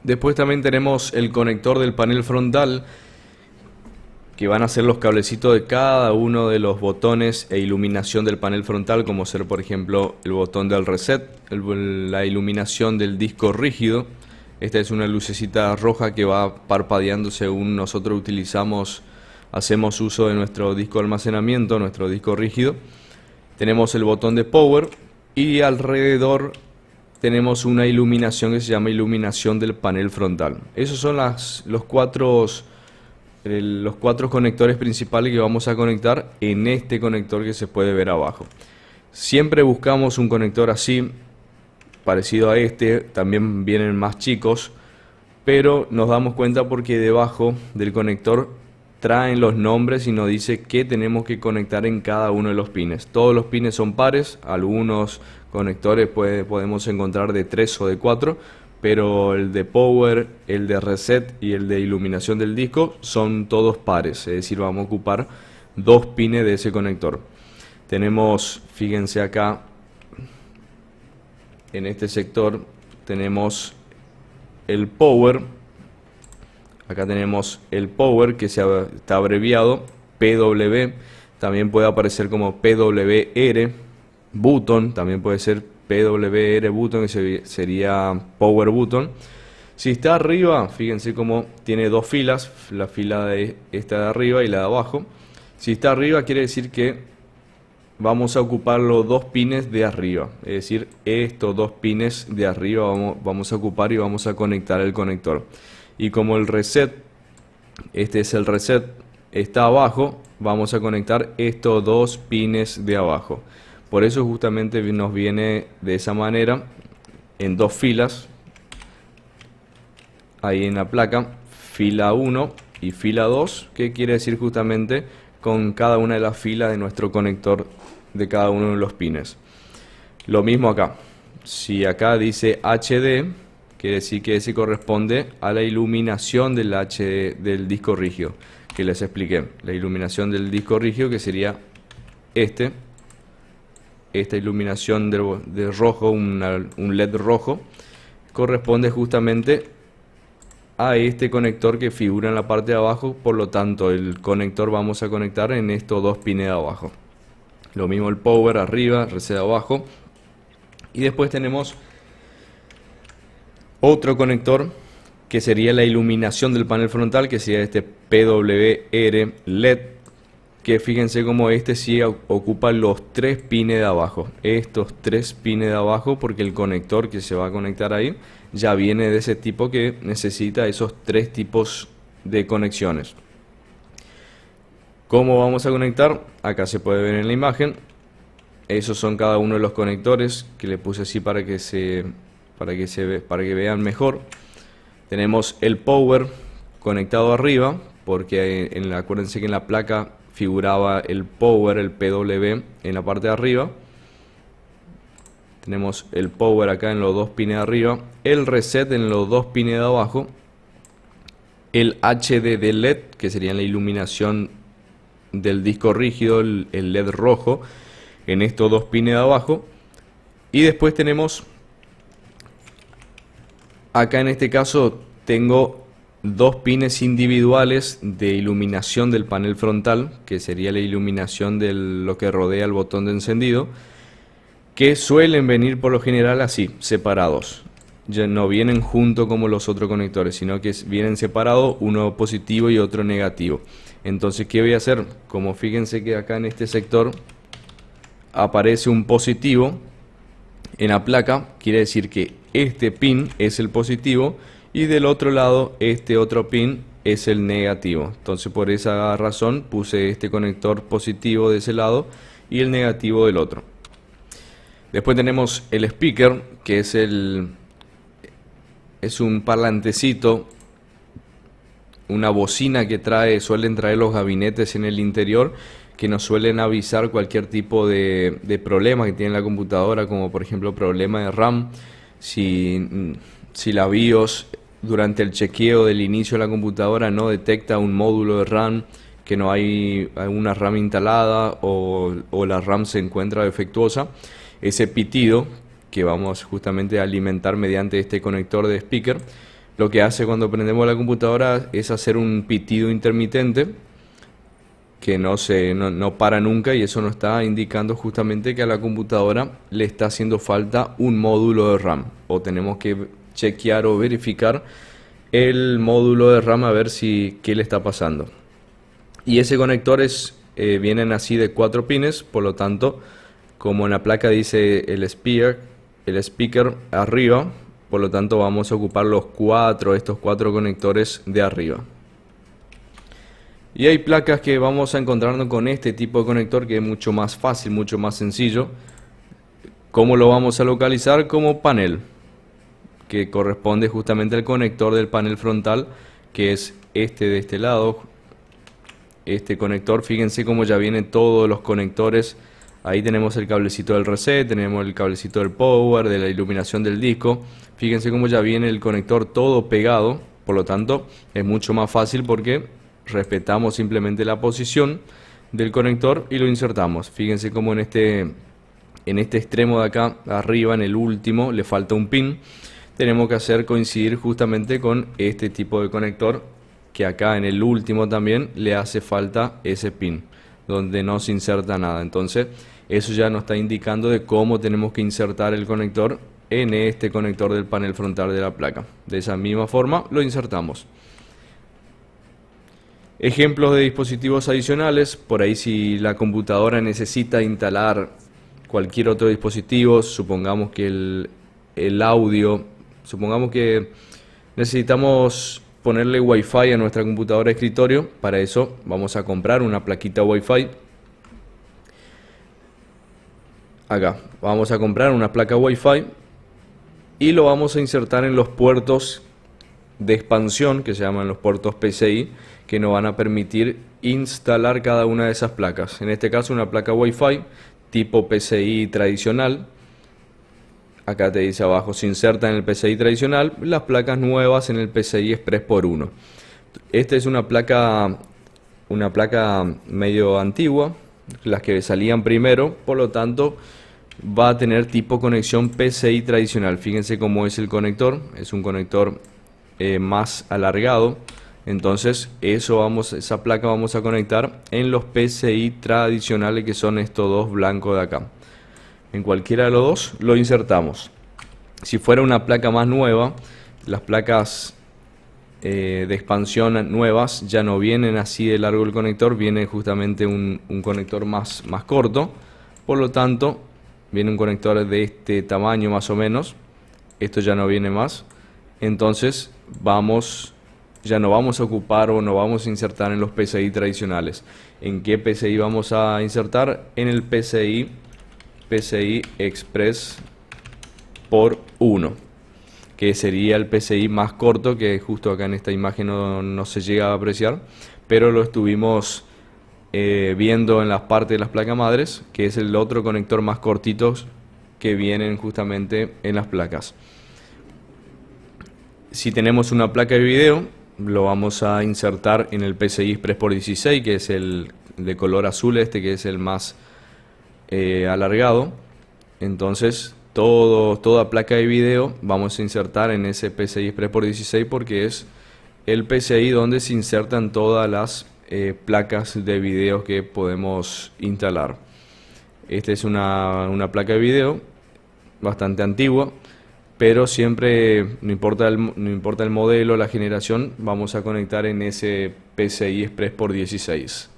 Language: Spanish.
Después también tenemos el conector del panel frontal, que van a ser los cablecitos de cada uno de los botones e iluminación del panel frontal, como ser por ejemplo el botón del reset, la iluminación del disco rígido. Esta es una lucecita roja que va parpadeando según nosotros hacemos uso de nuestro disco de almacenamiento, nuestro disco rígido. Tenemos el botón de power y alrededor tenemos una iluminación que se llama iluminación del panel frontal. Esos son los cuatro conectores principales que vamos a conectar en este conector que se puede ver abajo. Siempre buscamos un conector así, parecido a este. También vienen más chicos, pero nos damos cuenta porque debajo del conector traen los nombres y nos dice qué tenemos que conectar en cada uno de los pines. Todos los pines son pares, algunos conectores podemos encontrar de 3 o de 4, pero el de power, el de reset y el de iluminación del disco son todos pares, es decir, vamos a ocupar 2 pines de ese conector. Tenemos, fíjense acá, en este sector tenemos el power. Acá tenemos el power que está abreviado PW, también puede aparecer como PWR button, también puede ser PWR button, que sería power button. Si está arriba, fíjense cómo tiene dos filas, la fila de esta de arriba y la de abajo. Si está arriba quiere decir que vamos a ocupar los 2 pines de arriba, es decir, estos 2 pines de arriba vamos a ocupar y vamos a conectar el conector. Y como el reset, este es el reset, está abajo, vamos a conectar estos 2 pines de abajo. Por eso justamente nos viene de esa manera, en 2 filas, ahí en la placa, fila 1 y fila 2, que quiere decir justamente con cada una de las filas de nuestro conector de cada uno de los pines. Lo mismo acá, si acá dice HD, quiere decir que ese corresponde a la iluminación del del disco rígido, que les expliqué. La iluminación del disco rígido, que sería esta iluminación de rojo, un LED rojo, corresponde justamente a este conector que figura en la parte de abajo. Por lo tanto, el conector vamos a conectar en estos 2 pines de abajo. Lo mismo el power arriba, reset abajo. Y después tenemos otro conector que sería la iluminación del panel frontal, que sería este PWR LED, que fíjense como este sí ocupa los 3 pines de abajo, estos 3 pines de abajo, porque el conector que se va a conectar ahí ya viene de ese tipo que necesita esos 3 tipos de conexiones. ¿Cómo vamos a conectar? Acá se puede ver en la imagen. Esos son cada uno de los conectores que le puse así para que vean mejor. Tenemos el power conectado arriba, porque acuérdense que en la placa figuraba el power, el PW, en la parte de arriba. Tenemos el power acá en los 2 pines de arriba, el reset en los 2 pines de abajo, el HD de LED, que sería la iluminación del disco rígido, el LED rojo, en estos 2 pines de abajo. Y después tenemos, acá en este caso tengo 2 pines individuales de iluminación del panel frontal, que sería la iluminación de lo que rodea el botón de encendido, que suelen venir por lo general así, separados. Ya no vienen juntos como los otros conectores, sino que vienen separados, uno positivo y otro negativo. Entonces, ¿qué voy a hacer? Como fíjense que acá en este sector aparece un positivo en la placa, quiere decir que este pin es el positivo y del otro lado este otro pin es el negativo. Entonces, por esa razón puse este conector positivo de ese lado y el negativo del otro. Después tenemos el speaker, que es un parlantecito, una bocina que suelen traer los gabinetes en el interior, que nos suelen avisar cualquier tipo de problema que tiene la computadora, como por ejemplo problema de RAM, si la BIOS durante el chequeo del inicio de la computadora no detecta un módulo de RAM, que no hay una RAM instalada o la RAM se encuentra defectuosa. Ese pitido que vamos justamente a alimentar mediante este conector de speaker lo que hace cuando prendemos la computadora es hacer un pitido intermitente que no para nunca, y eso nos está indicando justamente que a la computadora le está haciendo falta un módulo de RAM, o tenemos que chequear o verificar el módulo de RAM a ver si qué le está pasando. Y ese conector vienen así de 4 pines, por lo tanto, como en la placa dice el speaker arriba, por lo tanto vamos a ocupar estos cuatro conectores de arriba. Y hay placas que vamos a encontrarnos con este tipo de conector que es mucho más fácil, mucho más sencillo. ¿Cómo lo vamos a localizar? Como panel, que corresponde justamente al conector del panel frontal, que es este de este lado. Este conector, fíjense cómo ya vienen todos los conectores. Ahí tenemos el cablecito del reset, tenemos el cablecito del power, de la iluminación del disco. Fíjense cómo ya viene el conector todo pegado, por lo tanto es mucho más fácil porque respetamos simplemente la posición del conector y lo insertamos. Fíjense cómo en este extremo de acá arriba, en el último, le falta un pin. Tenemos que hacer coincidir justamente con este tipo de conector, que acá en el último también le hace falta ese pin, donde no se inserta nada. Entonces eso ya nos está indicando de cómo tenemos que insertar el conector en este conector del panel frontal de la placa. De esa misma forma lo insertamos. Ejemplos de dispositivos adicionales: por ahí si la computadora necesita instalar cualquier otro dispositivo, supongamos que el audio, supongamos que necesitamos ponerle Wi-Fi a nuestra computadora de escritorio. Para eso vamos a comprar una plaquita Wi-Fi. Acá vamos a comprar una placa Wi-Fi y lo vamos a insertar en los puertos de expansión, que se llaman los puertos PCI, que nos van a permitir instalar cada una de esas placas. En este caso una placa Wi-Fi tipo PCI tradicional. Acá te dice abajo, se inserta en el PCI tradicional, las placas nuevas en el PCI Express por 1. Esta es una placa medio antigua, las que salían primero, por lo tanto va a tener tipo conexión PCI tradicional. Fíjense cómo es el conector, es un conector más alargado. Entonces esa placa vamos a conectar en los PCI tradicionales, que son estos dos blancos de acá. En cualquiera de los dos lo insertamos. Si fuera una placa más nueva, las placas de expansión nuevas ya no vienen así de largo el conector, viene justamente un conector más corto. Por lo tanto, viene un conector de este tamaño más o menos. Esto ya no viene más. Entonces ya no vamos a ocupar o no vamos a insertar en los PCI tradicionales. ¿En qué PCI vamos a insertar? En el PCI Express por 1, que sería el PCI más corto, que justo acá en esta imagen no se llega a apreciar, pero lo estuvimos viendo en las partes de las placas madres, que es el otro conector más cortito que vienen justamente en las placas. Si tenemos una placa de video, lo vamos a insertar en el PCI Express por 16, que es el de color azul, que es el más alargado. Entonces toda placa de video vamos a insertar en ese PCI Express por 16, porque es el PCI donde se insertan todas las placas de video que podemos instalar. Esta es una placa de video bastante antigua, pero siempre, no importa el modelo, la generación, vamos a conectar en ese PCI Express por 16.